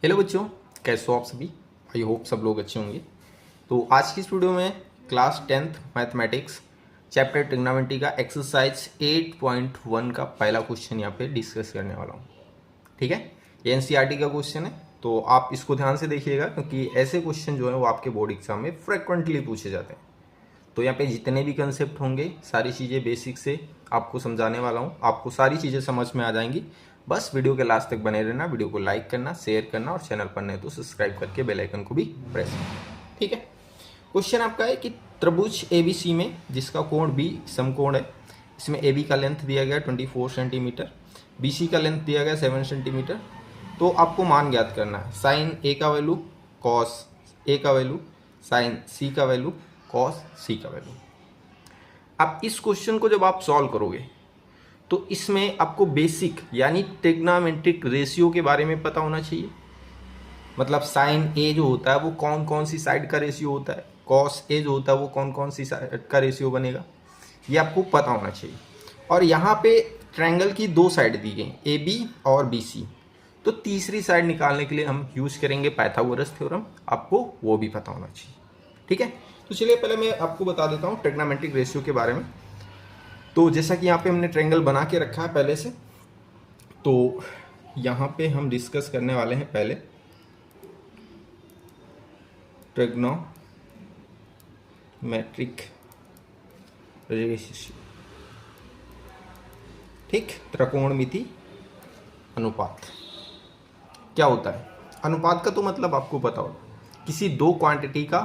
Hello बच्चों, कैसे हो आप सभी। आई होप सब लोग अच्छे होंगे। तो आज की इस वीडियो में class 10th mathematics chapter trigonometry का एक्सरसाइज 8.1 का पहला क्वेश्चन यहाँ पे डिस्कस करने वाला हूँ। ठीक है, ये एनसीईआरटी का क्वेश्चन है, तो आप इसको ध्यान से देखिएगा क्योंकि ऐसे क्वेश्चन जो है वो आपके बोर्ड एग्जाम में फ्रिक्वेंटली पूछे जाते हैं। तो यहाँ पे जितने भी कंसेप्ट होंगे सारी चीज़ें बेसिक से आपको समझाने वाला हूँ, आपको सारी चीज़ें समझ में आ जाएंगी। बस वीडियो के लास्ट तक बने रहना, वीडियो को लाइक करना, शेयर करना और चैनल पर नहीं तो सब्सक्राइब करके बेल आइकन को भी प्रेस करना। ठीक है, क्वेश्चन आपका है कि त्रिभुज एबीसी में जिसका कोण बी समकोण है, इसमें ए बी का लेंथ दिया गया 24 सेंटीमीटर, बी सी का लेंथ दिया गया 7 सेंटीमीटर। तो आपको मान ज्ञात करना है, साइन ए का वैल्यू, कॉस ए का वैल्यू, साइन सी का वैल्यू, कॉस सी का वैल्यू। अब इस क्वेश्चन को जब आप सॉल्व करोगे तो इसमें आपको बेसिक यानी ट्रिग्नोमेट्रिक रेशियो के बारे में पता होना चाहिए। मतलब साइन ए जो होता है वो कौन कौन सी साइड का रेशियो होता है, कॉस ए जो होता है वो कौन कौन सी साइड का रेशियो बनेगा, ये आपको पता होना चाहिए। और यहाँ पे ट्रायंगल की दो साइड दी गई, ए बी और बी सी। तो तीसरी साइड निकालने के लिए हम यूज करेंगे पाइथागोरस थ्योरम, आपको वो भी पता होना चाहिए। ठीक है, तो चलिए पहले मैं आपको बता देता हूँ ट्रिग्नोमेट्रिक रेशियो के बारे में। तो जैसा कि यहाँ पे हमने ट्रायंगल बना के रखा है पहले से, तो यहाँ पे हम डिस्कस करने वाले हैं पहले ट्रिग्नोमेट्रिक रेशियो। ठीक, त्रिकोणमिति अनुपात क्या होता है। अनुपात का तो मतलब आपको पता होगा, किसी दो क्वांटिटी का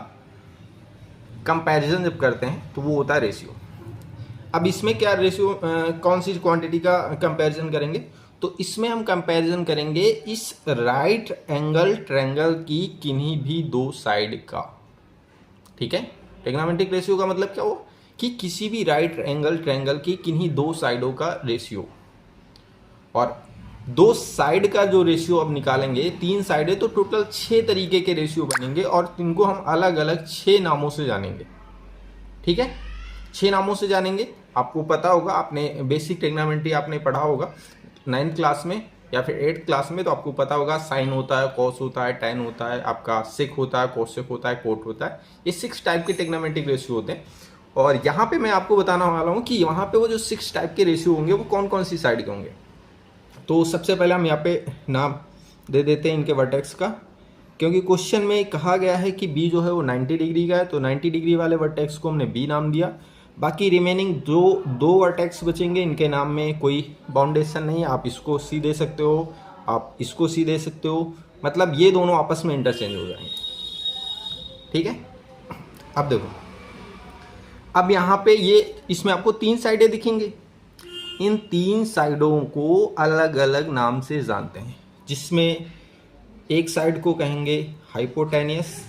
कंपैरिजन जब करते हैं तो वो होता है रेशियो। अब इसमें क्या रेशियो, कौन सी क्वांटिटी का कंपैरिजन करेंगे, तो इसमें हम कंपैरिजन करेंगे इस राइट एंगल ट्रायंगल की किन्हीं भी दो साइड का। ठीक है, ट्रिग्नोमेट्रिक रेशियो का मतलब क्या हो कि किसी भी राइट एंगल ट्रायंगल की किन्हीं दो साइडों का रेशियो। और दो साइड का जो रेशियो अब निकालेंगे, तीन साइड है तो टोटल 6 तरीके के रेशियो बनेंगे और इनको हम अलग अलग 6 नामों से जानेंगे। ठीक है, 6 नामों से जानेंगे। आपको पता होगा, आपने बेसिक ट्रिग्नोमेट्री आपने पढ़ा होगा 9th क्लास में या फिर 8th क्लास में, तो आपको पता होगा साइन होता है, कॉस होता है, टैन होता है, आपका सेक होता है, कोसेक होता है, कोट होता है। ये 6 टाइप के ट्रिग्नोमेट्रिक रेशियो होते हैं। और यहाँ पे मैं आपको बताना वाला हूँ कि वहाँ पे वो जो 6 टाइप के रेशियो होंगे वो कौन कौन सी साइड के होंगे। तो सबसे पहले हम यहाँ पे नाम दे देते हैं इनके वर्टेक्स का, क्योंकि क्वेश्चन में कहा गया है कि बी जो है वो 90 डिग्री का है, तो 90 डिग्री वाले वर्टेक्स को हमने बी नाम दिया। बाकी रिमेनिंग दो वर्टेक्स बचेंगे, इनके नाम में कोई बाउंडेशन नहीं है। आप इसको सी दे सकते हो, आप इसको सी दे सकते हो, मतलब ये दोनों आपस में इंटरचेंज हो जाएंगे। ठीक है, अब देखो, अब यहाँ पे ये इसमें आपको 3 साइडें दिखेंगी। इन 3 साइडों को अलग अलग नाम से जानते हैं, जिसमें एक साइड को कहेंगे हाइपोटेनियस,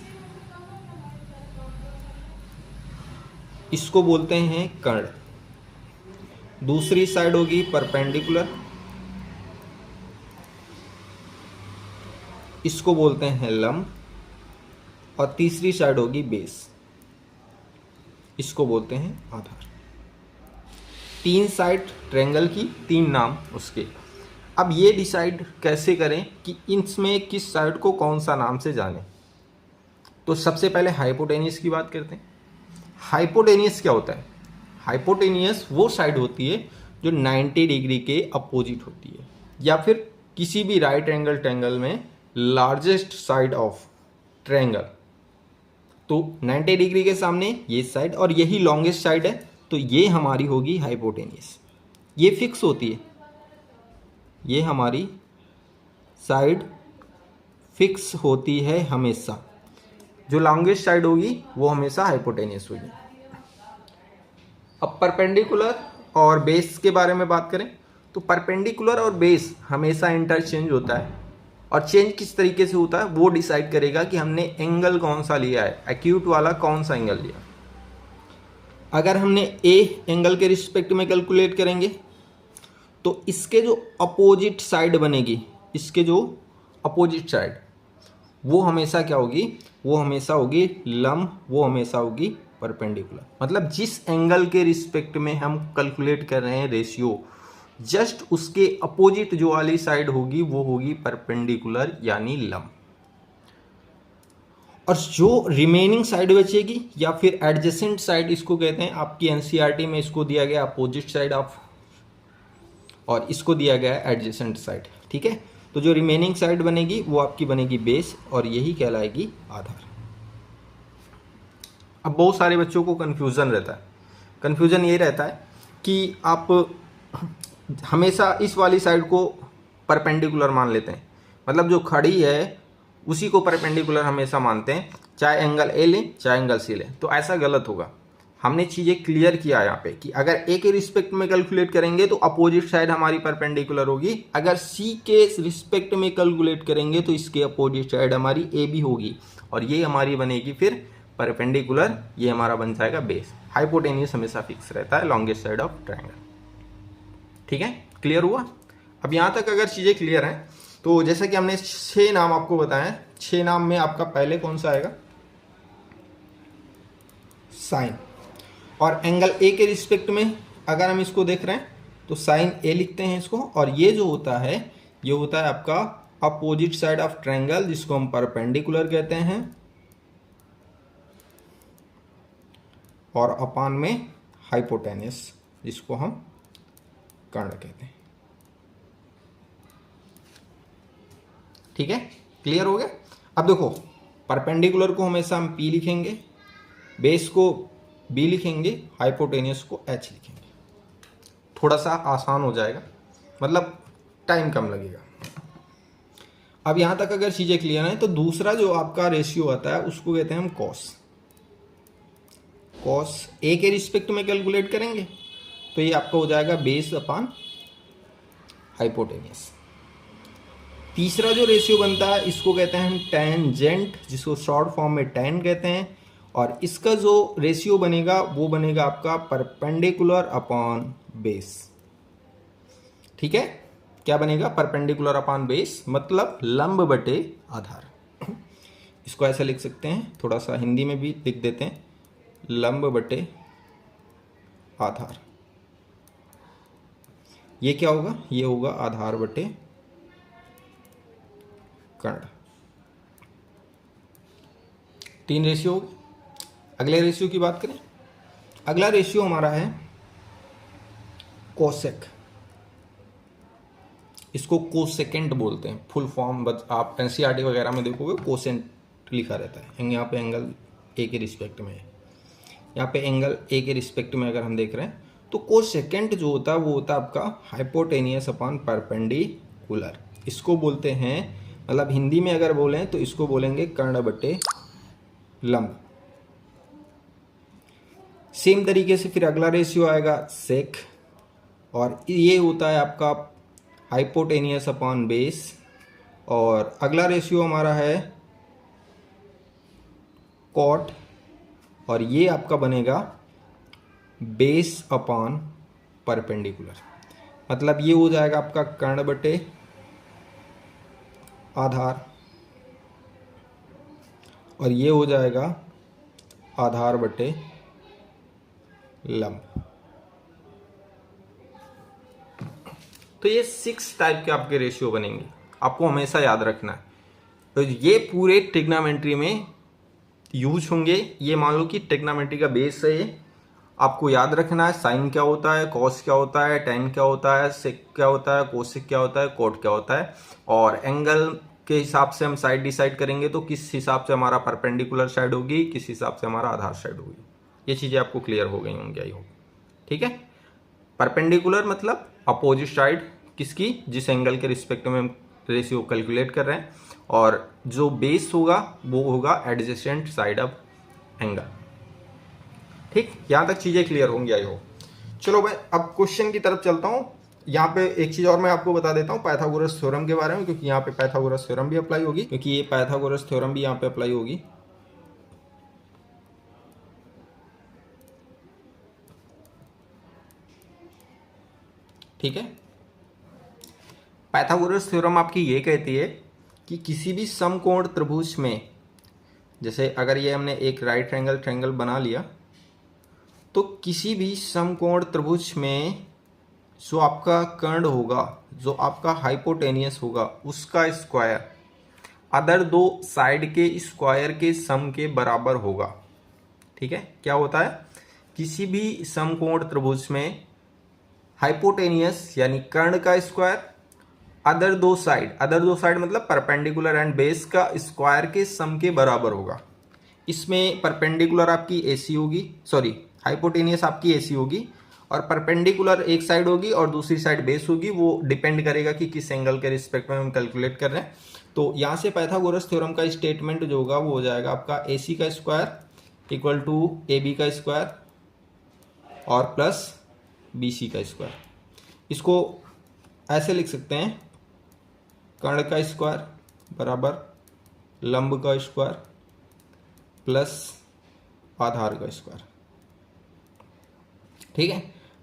इसको बोलते हैं कर्ण। दूसरी साइड होगी परपेंडिकुलर, इसको बोलते हैं लंब। और तीसरी साइड होगी बेस, इसको बोलते हैं आधार। 3 साइड ट्रायंगल की 3 नाम उसके। अब ये डिसाइड कैसे करें कि इनमें किस साइड को कौन सा नाम से जाने। तो सबसे पहले हाइपोटेनियस की बात करते हैं। हाइपोटेनियस क्या होता है? हाइपोटेनियस वो साइड होती है जो 90 डिग्री के अपोजिट होती है, या फिर किसी भी राइट एंगल ट्रायंगल में लार्जेस्ट साइड ऑफ ट्रायंगल। तो 90 डिग्री के सामने ये साइड और यही लॉन्गेस्ट साइड है, तो ये हमारी होगी हाइपोटेनियस। ये फिक्स होती है, ये हमारी साइड फिक्स होती है हमेशा। जो लॉन्गेस्ट साइड होगी वो हमेशा हाइपोटेनियस होगी। अब परपेंडिकुलर और बेस के बारे में बात करें तो परपेंडिकुलर और बेस हमेशा इंटरचेंज होता है, और चेंज किस तरीके से होता है वो डिसाइड करेगा कि हमने एंगल कौन सा लिया है, एक्यूट वाला कौन सा एंगल लिया। अगर हमने ए एंगल के रिस्पेक्ट में कैलकुलेट करेंगे तो इसके जो अपोजिट साइड बनेगी, इसके जो अपोजिट साइड वो हमेशा क्या होगी, वो हमेशा होगी लंब, वो हमेशा होगी परपेंडिकुलर। मतलब जिस एंगल के रिस्पेक्ट में हम कैलकुलेट कर रहे हैं रेशियो, जस्ट उसके अपोजिट जो वाली साइड होगी वो होगी परपेंडिकुलर यानी लंब। और जो रिमेनिंग साइड बचेगी या फिर एडजेसेंट साइड इसको कहते हैं, आपकी एनसीईआरटी में इसको दिया गया अपोजिट साइड ऑफ, और इसको दिया गया है एडजेसेंट साइड। ठीक है, तो जो रिमेनिंग साइड बनेगी वो आपकी बनेगी बेस, और यही कहलाएगी आधार। अब बहुत सारे बच्चों को कन्फ्यूज़न रहता है, कन्फ्यूज़न ये रहता है कि आप हमेशा इस वाली साइड को परपेंडिकुलर मान लेते हैं, मतलब जो खड़ी है उसी को परपेंडिकुलर हमेशा मानते हैं, चाहे एंगल ए लें चाहे एंगल सी लें, तो ऐसा गलत होगा। हमने चीज़ें क्लियर किया यहाँ पे कि अगर ए के रिस्पेक्ट में कैलकुलेट करेंगे तो अपोजिट साइड हमारी परपेंडिकुलर होगी, अगर सी के रिस्पेक्ट में कैलकुलेट करेंगे तो इसके अपोजिट साइड हमारी ए भी होगी, और ये हमारी बनेगी फिर परपेंडिकुलर, ये हमारा बन जाएगा बेस। हाइपोटेनियस हमेशा फिक्स रहता है लॉन्गेस्ट साइड ऑफ ट्रायंगल। ठीक है, क्लियर हुआ? अब यहाँ तक अगर चीज़ें क्लियर हैं तो जैसा कि हमने 6 नाम आपको बताएं, 6 नाम में आपका पहले कौन सा आएगा? साइन। और एंगल ए के रिस्पेक्ट में अगर हम इसको देख रहे हैं तो साइन ए लिखते हैं इसको, और ये जो होता है ये होता है आपका अपोजिट साइड ऑफ ट्रायंगल, जिसको हम परपेंडिकुलर कहते हैं, और अपान में हाइपोटेनियस, जिसको हम कर्ण कहते हैं। ठीक है, क्लियर हो गया? अब देखो, परपेंडिकुलर को हमेशा हम P लिखेंगे, बेस को B लिखेंगे, हाइपोटेनियस को H लिखेंगे। थोड़ा सा आसान हो जाएगा, मतलब टाइम कम लगेगा। अब यहाँ तक अगर चीज़ें क्लियर हैं तो दूसरा जो आपका रेशियो आता है उसको कहते हैं हम कॉस। कॉस ए के रिस्पेक्ट में कैलकुलेट करेंगे तो ये आपका हो जाएगा बेस अपान हाइपोटेनियस। तीसरा जो रेशियो बनता है इसको कहते हैं हम टेंजेंट, जिसको शॉर्ट फॉर्म में टेन कहते हैं, और इसका जो रेशियो बनेगा वो बनेगा आपका परपेंडिकुलर अपॉन बेस। ठीक है, क्या बनेगा? परपेंडिकुलर अपॉन बेस, मतलब लंब बटे आधार। इसको ऐसा लिख सकते हैं, थोड़ा सा हिंदी में भी लिख देते हैं, लंब बटे आधार। ये क्या होगा? ये होगा आधार बटे कर्ण। 3 रेशियो हो गए। अगले रेशियो की बात करें, अगला रेशियो हमारा है कोसेक। इसको कोसेकेंट बोलते हैं, फुल फॉर्म बस आप एनसीईआरटी वगैरह में देखोगे कोसेंट लिखा रहता है। यहाँ पे एंगल ए के रिस्पेक्ट में है, यहाँ पे एंगल ए के रिस्पेक्ट में अगर हम देख रहे हैं तो कोसेकेंट जो होता है वो होता है आपका हाइपोटेनियस अपॉन परपेंडिकुलर। इसको बोलते हैं, मतलब हिंदी में अगर बोलें तो इसको बोलेंगे कर्ण बटे लंब। सेम तरीके से फिर अगला रेशियो आएगा सेक, और ये होता है आपका हाइपोटेनियस अपॉन बेस, और अगला रेशियो हमारा है कॉट, और ये आपका बनेगा बेस अपॉन परपेंडिकुलर। मतलब ये हो जाएगा आपका कर्ण बटे आधार, और ये हो जाएगा आधार बटे लंब। तो ये 6 टाइप के आपके रेशियो बनेंगे, आपको हमेशा याद रखना है। तो ये पूरे ट्रिग्नोमेट्री में यूज होंगे। ये मान लो कि ट्रिग्नोमेट्री का बेस है, ये आपको याद रखना है। साइन क्या होता है, कॉस क्या होता है, टेन क्या होता है, सेक क्या होता है, कोसेक क्या होता है, कोट क्या होता है, और एंगल के हिसाब से हम साइड डिसाइड करेंगे तो किस हिसाब से हमारा परपेंडिकुलर साइड होगी, किस हिसाब से हमारा आधार साइड होगी। ये चीज़ें आपको क्लियर हो गई होंगी आई होप। ठीक है, परपेंडिकुलर मतलब अपोजिट साइड किसकी, जिस एंगल के रिस्पेक्ट में हम रेशियो कैलकुलेट कर रहे हैं, और जो बेस होगा वो होगा एडजेसेंट साइड ऑफ एंगल। ठीक, यहाँ तक चीज़ें क्लियर होंगी आई होप। चलो भाई अब क्वेश्चन की तरफ चलता हूँ। यहाँ पे एक चीज़ और मैं आपको बता देता हूँ पाइथागोरस थ्योरम के बारे में, क्योंकि यहाँ पे पाइथागोरस थ्योरम भी अप्लाई होगी, क्योंकि ये पाइथागोरस थ्योरम भी यहाँ पे अप्लाई होगी। ठीक है, पाइथागोरस थ्योरम आपकी ये कहती है कि किसी भी समकोण त्रिभुज में, जैसे अगर ये हमने एक राइट ट्रायंगल बना लिया, तो किसी भी समकोण त्रिभुज में जो आपका कर्ण होगा, जो आपका हाइपोटेनियस होगा, उसका स्क्वायर अदर दो साइड के स्क्वायर के सम के बराबर होगा। ठीक है, क्या होता है, किसी भी समकोण त्रिभुज में हाइपोटेनियस यानी कर्ण का स्क्वायर अदर दो साइड मतलब परपेंडिकुलर एंड बेस का स्क्वायर के सम के बराबर होगा। इसमें परपेंडिकुलर आपकी एसी होगी, सॉरी हाइपोटेनियस आपकी एसी होगी और परपेंडिकुलर एक साइड होगी और दूसरी साइड बेस होगी। वो डिपेंड करेगा कि किस एंगल के रिस्पेक्ट में हम कैलकुलेट कर रहे हैं। तो यहाँ से पाइथागोरस थ्योरम का स्टेटमेंट जो होगा वो हो जाएगा आपका एसी का square equal to A B का स्क्वायर और प्लस बी सी का स्क्वायर। इसको ऐसे लिख सकते हैं, कर्ण का स्क्वायर बराबर लंब का स्क्वायर प्लस आधार का स्क्वायर। ठीक है,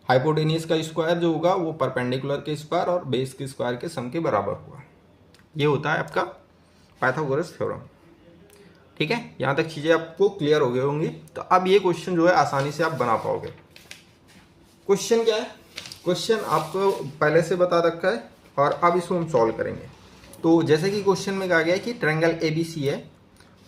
हाइपोटेनियस का स्क्वायर जो होगा वो परपेंडिकुलर के स्क्वायर और बेस के स्क्वायर के सम के बराबर होगा। ये होता है आपका पाइथागोरस थ्योरम। ठीक है, यहाँ तक चीज़ें आपको क्लियर हो गई होंगी। तो अब ये क्वेश्चन जो है आसानी से आप बना पाओगे। क्वेश्चन क्या है, क्वेश्चन आपको पहले से बता रखा है और अब इसको हम सॉल्व करेंगे। तो जैसे कि क्वेश्चन में कहा गया है कि ट्रायंगल एबीसी है,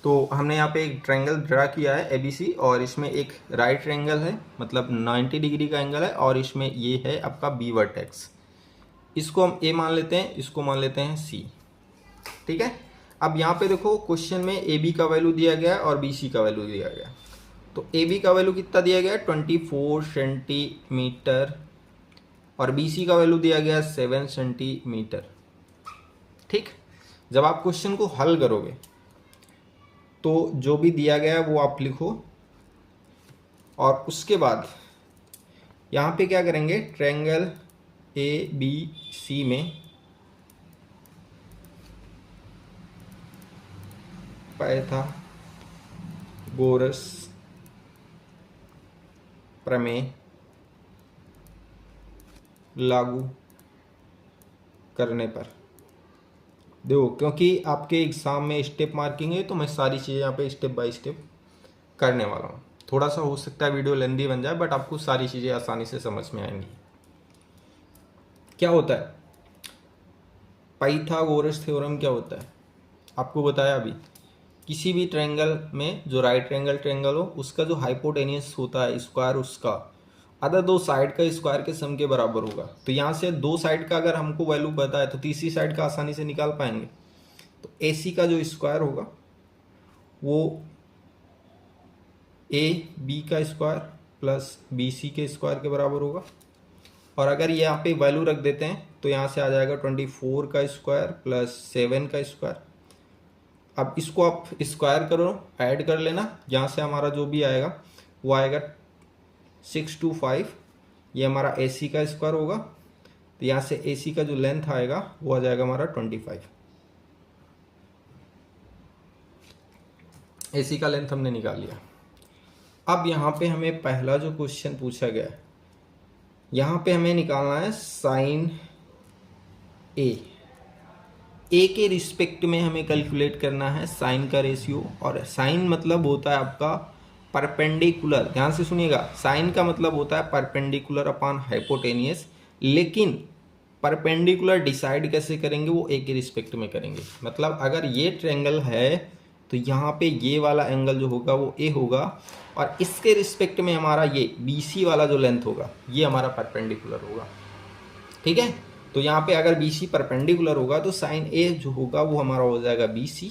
तो हमने यहाँ पे एक ट्रायंगल ड्रा किया है एबीसी और इसमें एक राइट ट्रायंगल है मतलब 90 डिग्री का एंगल है और इसमें ये है आपका बी वर्टेक्स। इसको हम ए मान लेते हैं, इसको मान लेते हैं सी। ठीक है, अब यहाँ पे देखो क्वेश्चन में ए बी का वैल्यू दिया गया है और बी सी का वैल्यू दिया गया। तो ए बी का वैल्यू कितना दिया गया है 24 सेंटीमीटर और बी सी का वैल्यू दिया गया 7 सेंटीमीटर। ठीक, जब आप क्वेश्चन को हल करोगे तो जो भी दिया गया है वो आप लिखो और उसके बाद यहाँ पे क्या करेंगे, ट्रायंगल ए बी सी में पाइथागोरस प्रमेय लागू करने पर देखो, क्योंकि आपके एग्जाम में स्टेप मार्किंग है तो मैं सारी चीज़ें यहाँ पे स्टेप बाय स्टेप करने वाला हूँ। थोड़ा सा हो सकता है वीडियो लेंदी बन जाए बट आपको सारी चीज़ें आसानी से समझ में आएंगी। क्या होता है पाइथागोरस थ्योरम, क्या होता है आपको बताया अभी। किसी भी ट्रायंगल में जो राइट ट्रायंगल हो उसका जो हाइपोटेनियस होता है स्क्वायर उसका अदर दो साइड का स्क्वायर के सम के बराबर होगा। तो यहाँ से दो साइड का अगर हमको वैल्यू पता है तो तीसरी साइड का आसानी से निकाल पाएंगे। तो AC का जो स्क्वायर होगा वो AB का स्क्वायर प्लस BC के स्क्वायर के बराबर होगा। और अगर यहाँ पे वैल्यू रख देते हैं तो यहाँ से आ जाएगा 24 का स्क्वायर प्लस 7 का स्क्वायर। अब इसको आप स्क्वायर करो, ऐड कर लेना, यहाँ से हमारा जो भी आएगा वो आएगा 625। ये हमारा AC का स्क्वायर होगा। तो यहाँ से AC का जो लेंथ आएगा वो आ जाएगा हमारा 25। AC का लेंथ हमने निकाल लिया। अब यहाँ पे हमें पहला जो क्वेश्चन पूछा गया है, यहाँ पे हमें निकालना है साइन ए के रिस्पेक्ट में हमें कैलकुलेट करना है साइन का रेशियो। और साइन मतलब होता है आपका परपेंडिकुलर, ध्यान से सुनिएगा, साइन का मतलब होता है परपेंडिकुलर अपॉन हाइपोटेनियस। लेकिन परपेंडिकुलर डिसाइड कैसे करेंगे, वो ए के रिस्पेक्ट में करेंगे। मतलब अगर ये ट्रायंगल है तो यहाँ पे ये वाला एंगल जो होगा वो ए होगा और इसके रिस्पेक्ट में हमारा ये BC वाला जो लेंथ होगा ये हमारा परपेंडिकुलर होगा। ठीक है, तो यहाँ पे अगर BC परपेंडिकुलर होगा तो साइन ए जो होगा वो हमारा हो जाएगा BC।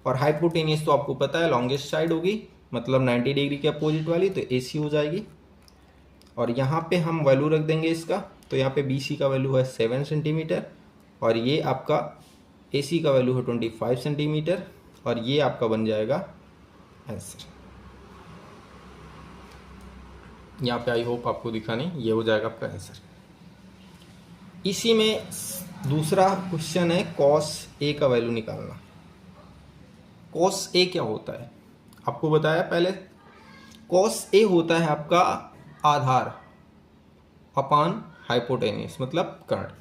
और हाइपोटेनियस तो आपको पता है लॉन्गेस्ट साइड होगी मतलब 90 डिग्री के अपोजिट वाली, तो AC हो जाएगी। और यहाँ पे हम वैल्यू रख देंगे इसका, तो यहाँ पे BC का वैल्यू है 7 सेंटीमीटर और ये आपका AC का वैल्यू है 25 सेंटीमीटर और ये आपका बन जाएगा आंसर। यहाँ पे आई होप आपको दिखा नहीं, ये हो जाएगा आपका आंसर। इसी में दूसरा क्वेश्चन है कॉस ए का वैल्यू निकालना। कॉस ए क्या होता है आपको बताया पहले। कॉस ए होता है आपका आधार अपान हाइपोटेनियस मतलब कर्ण।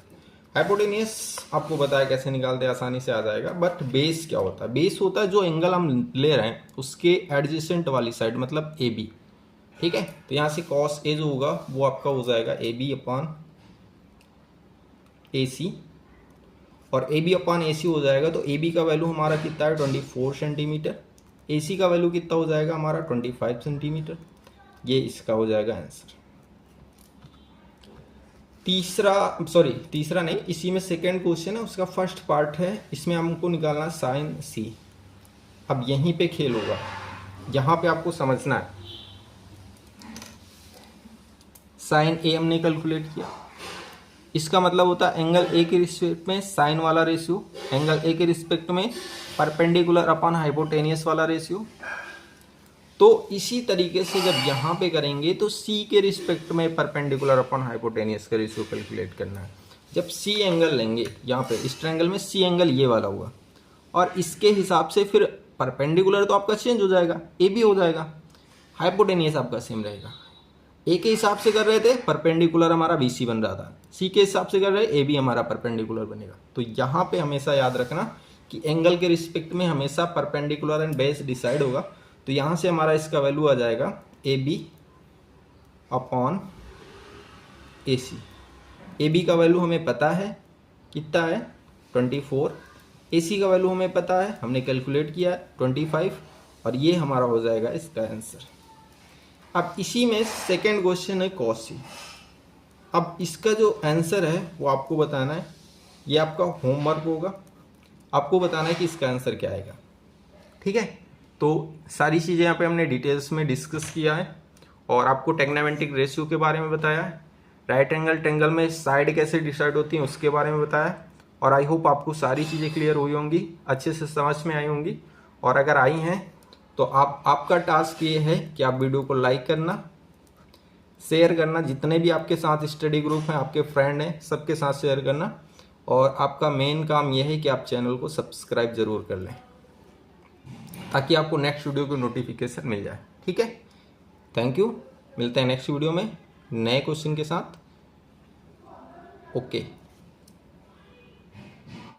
हाइपोटेनियस आपको बताया कैसे निकालते हैं, आसानी से आ जाएगा। बट बेस क्या होता है, बेस होता है जो एंगल हम ले रहे हैं उसके एडजेसेंट वाली साइड मतलब AB। ठीक है, तो यहाँ से कॉस ए जो होगा वो आपका हो जाएगा AB अपान AC। और ए बी अपॉन ए सी हो जाएगा, तो ए बी का वैल्यू हमारा कितना है 24 सेंटीमीटर, ए सी का वैल्यू कितना हो जाएगा हमारा 25 सेंटीमीटर। ये इसका हो जाएगा आंसर। तीसरा नहीं, इसी में सेकेंड क्वेश्चन है, उसका फर्स्ट पार्ट है, इसमें हमको निकालना साइन सी। अब यहीं पे खेल होगा, यहाँ पे आपको समझना है। साइन ए हमने कैलकुलेट किया, इसका मतलब होता है एंगल ए के रिस्पेक्ट में साइन वाला रेशियो, एंगल ए के रिस्पेक्ट में परपेंडिकुलर अपॉन हाइपोटेनियस वाला रेशियो। तो इसी तरीके से जब यहाँ पे करेंगे तो सी के रिस्पेक्ट में परपेंडिकुलर अपॉन हाइपोटेनियस का रेशियो कैलकुलेट करना है। जब सी एंगल लेंगे, यहाँ पे इस ट्रायंगल में सी एंगल ये वाला हुआ, और इसके हिसाब से फिर परपेंडिकुलर तो आपका चेंज हो जाएगा, ए बी हो जाएगा, हाइपोटेनियस आपका सेम रहेगा। ए के हिसाब से कर रहे थे, परपेंडिकुलर हमारा बी सी बन रहा था, सी के हिसाब से कर रहे ए बी हमारा परपेंडिकुलर बनेगा। तो यहाँ पे हमेशा याद रखना कि एंगल के रिस्पेक्ट में हमेशा परपेंडिकुलर एंड बेस डिसाइड होगा। तो यहाँ से हमारा इसका वैल्यू आ जाएगा A B upon A C. A B का वैल्यू हमें पता है कितना है 24, ए सी का वैल्यू हमें पता है, हमने कैलकुलेट किया है 25, और ये हमारा हो जाएगा इसका आंसर। अब इसी में सेकेंड क्वेश्चन है कॉस सी। अब इसका जो आंसर है वो आपको बताना है, ये आपका होमवर्क होगा, आपको बताना है कि इसका आंसर क्या आएगा। ठीक है, तो सारी चीज़ें यहाँ पे हमने डिटेल्स में डिस्कस किया है, और आपको टेग्नामेंटिक रेशियो के बारे में बताया है, राइट एंगल ट्रायंगल में साइड कैसे डिसाइड होती हैं उसके बारे में बताया, और आई होप आपको सारी चीज़ें क्लियर हुई होंगी, अच्छे से समझ में आई होंगी। और अगर आई हैं तो आपका टास्क ये है कि आप वीडियो को लाइक करना, शेयर करना, जितने भी आपके साथ स्टडी ग्रुप हैं, आपके फ्रेंड हैं, सबके साथ शेयर करना, और आपका मेन काम यह है कि आप चैनल को सब्सक्राइब ज़रूर कर लें ताकि आपको नेक्स्ट वीडियो की नोटिफिकेशन मिल जाए। ठीक है, थैंक यू, मिलते हैं नेक्स्ट वीडियो में नए क्वेश्चन के साथ। ओके।